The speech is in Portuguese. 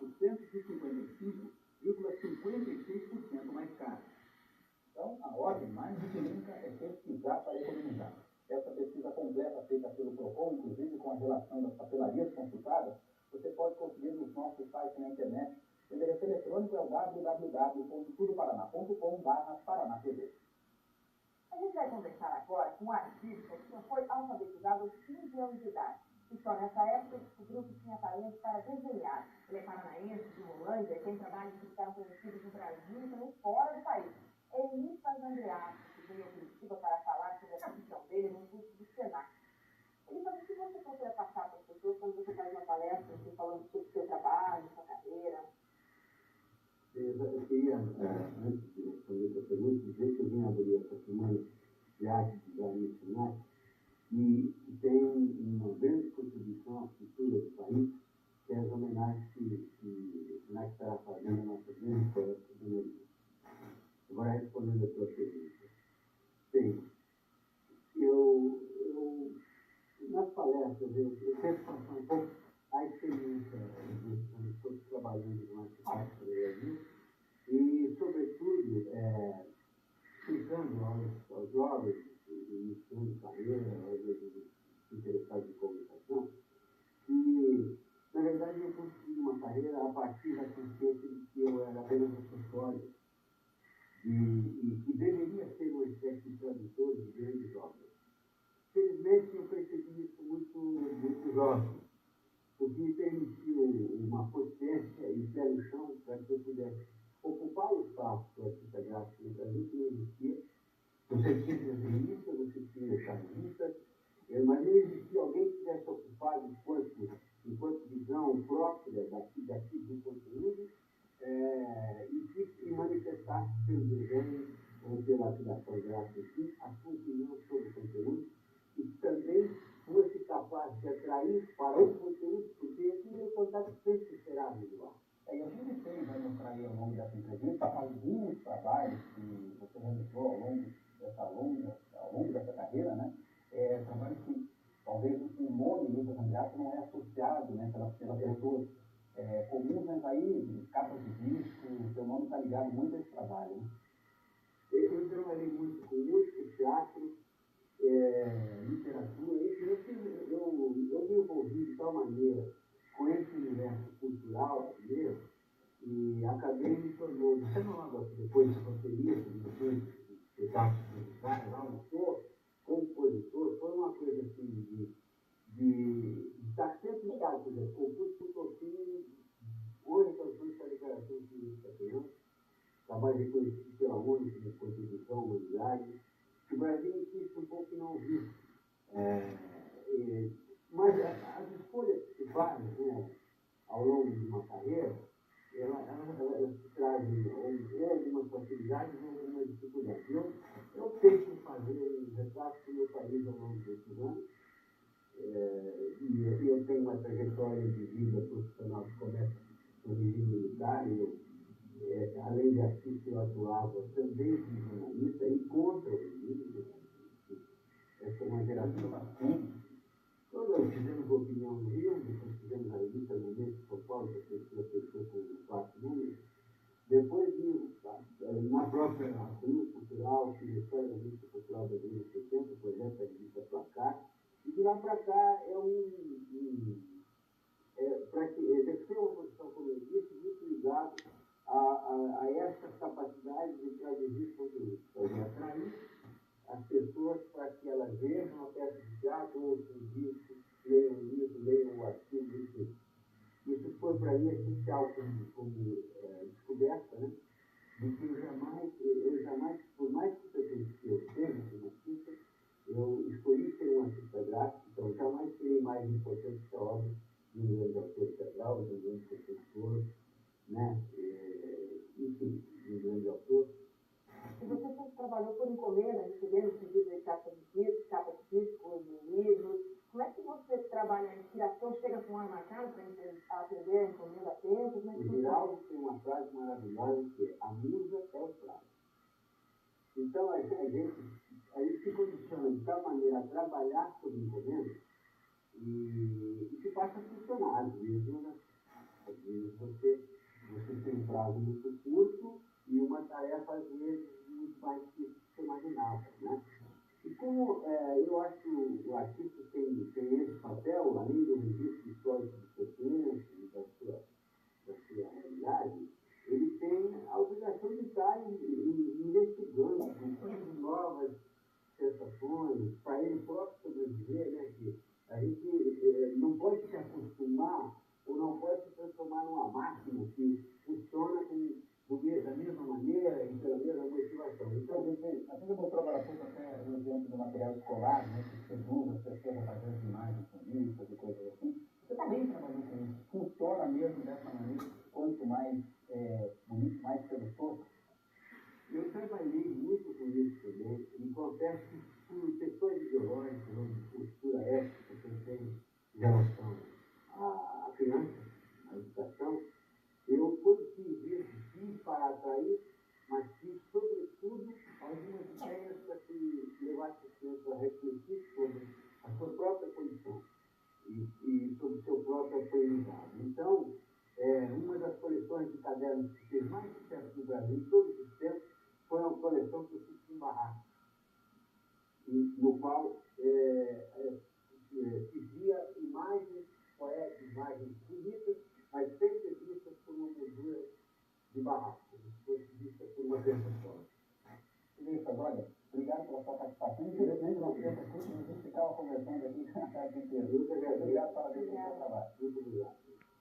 por 155,56% mais caro. Então, a ordem mais do que nunca é pesquisar para economizar. Essa pesquisa completa feita pelo Procon, inclusive com a relação das papelarias consultadas, você pode conseguir nos nossos sites na internet. O endereço eletrônico é o www.tudoparaná.com/paranatv. A gente vai conversar agora com um artista que foi alfabetizado aos 15 anos de idade. E só nessa época descobriu que tinha talento para desenhar. Ele é paranaense, de Rolândia, e tem trabalhos que ficaram conhecidos no Brasil e também fora do país. É Elifas Andreato, que veio a Curitiba para falar sobre a profissão dele no curso do Senac. Elifas, o que você procura passar para as pessoas quando você faz uma palestra, assim, falando sobre o seu trabalho, sua carreira? Eu queria, antes de responder essa pergunta, dizer que eu vim abrir essa semana de arte e design no Senac, e tem uma grande contribuição à cultura do país, que é as homenagens que o Senac estará fazendo à nossa grande poeta Dona Elisa. Agora, respondendo a tua pergunta. Bem, nas palestras, eu tento passar um pouco a experiência dos todos trabalhando com arte prática do Brasil e, sobretudo, explicando aos jovens, iniciando carreira, aos interessados em comunicação, que, na verdade, eu construí uma carreira a partir da consciência de que eu era apenas um sociólogo e que deveria ser uma espécie de tradutor de grandes obras. Felizmente, eu percebi isso muito jovem, o que me permitiu uma potência e pé no chão para que eu pudesse ocupar o espaço do artista gráfico no Brasil que não existia. Você tinha desenhista, você tinha chargista, mas não existia alguém que tivesse ocupado enquanto visão própria daqui do conteúdo e manifestasse pelo desenho ou pela criação gráfica a sua opinião sobre o conteúdo e também fosse capaz de atrair para o conteúdo, porque esse meu contato sempre será visual. Eu visitei, vai mostrar aí ao longo dessa entrevista, alguns trabalhos que você realizou ao longo dessa carreira, né? Trabalhos que talvez o nome Elifas Andreato não é associado, né, pelas pessoas comuns, mas aí, capas de disco, o seu nome está ligado muito a esse trabalho, né? Eu trabalhei muito com música, teatro, literatura, eu me envolvi de tal maneira com esse universo cultural primeiro e acabei me tornando, você não lembra depois de roteirista, depois de espetáculos musicais, lá no sou compositor, foi uma coisa assim de estar sempre ligado, por exemplo, compus com o Toquinho, 8 canções para a declaração de direitos da criança, trabalho reconhecido pela ONU como contribuição à humanidade, que o Brasil insiste um pouco em não ouvir. Mas as escolhas que se fazem, né, ao longo de uma carreira, elas trazem ou algumas facilidades ou algumas dificuldades. Eu tento fazer um retrato do meu país ao longo desses anos, e eu tenho uma trajetória de vida profissional que começa no regime militar, e além de artista, eu atuava também como jornalista e contra o regime. Essa é uma geração assim. Nós fizemos opinião no Rio, depois fizemos a revista no Momento de São Paulo, que a pessoa fechou com 4 números. Depois, na própria Cruz Cultural, fiz a história da música cultural da Vida 70, o projeto da revista Placar. E de lá para cá para que exercer uma posição, como eu disse, muito ligado a essas capacidades de traduzir conteúdo, para atrair as pessoas para que elas vejam uma peça de teatro, ou um disco, leiam um livro, leiam um artigo, enfim. Isso foi para mim essencial como descoberta, né? De que eu jamais, por mais competente que eu seja como artista, eu escolhi ser um artista gráfico, então jamais serei mais importante que a obra de um grande autor teatral, de um grande compositor, né? Enfim, de um grande autor. E você sempre trabalhou por encomenda, recebendo pedidos de capa de disco, de livros. Como é que você trabalha a inspiração? Chega com uma marcada para atender a encomenda a tempo? O Giraldo tem uma frase maravilhosa que é: a musa é o prazo. Então a gente se condiciona de tal maneira a trabalhar sob encomenda e que passa a funcionar às vezes, Às vezes você tem um prazo muito curto e uma tarefa, às vezes, muito mais difícil do que você imaginava, né? E como eu acho que o artista tem esse papel, além do registro histórico do seu tempo e da sua realidade, ele tem a obrigação de estar investigando, buscando novas sensações, para ele próprio sobreviver, né? Que a gente não pode se acostumar ou não pode se transformar numa máquina que funciona da mesma maneira e pela mesma motivação. Então, a gente mostrou agora há pouco até o exemplo do material escolar, né, que seduz as pessoas a fazer as imagens bonitas e coisas assim. Você também trabalhou com isso. Funciona mesmo dessa maneira, quanto mais bonito, mais sedutor. Eu trabalhei muito com isso também, e confesso que por questões ideológicas, ou de postura ética que eu tenho em relação à criança, à educação, eu, quando fiz para atrair, mas fiz, sobretudo, algumas ideias para que levasse as crianças a refletir sobre a sua própria condição e sobre o seu próprio aprendizado. Então, uma das coleções de cadernos que fez mais sucesso no Brasil em todos os tempos foi uma coleção que eu fiz com barraco, no qual dizia imagens poéticas, imagens bonitas, mas sempre vistas por uma moldura de barraco, como se fosse vista por uma criança só. Luiz, olha, obrigado pela sua participação. Infelizmente, não tem essa curso, mas a gente ficava conversando aqui a tarde inteira. Eu que agradeço. Obrigado, parabéns pelo seu trabalho. Muito obrigado.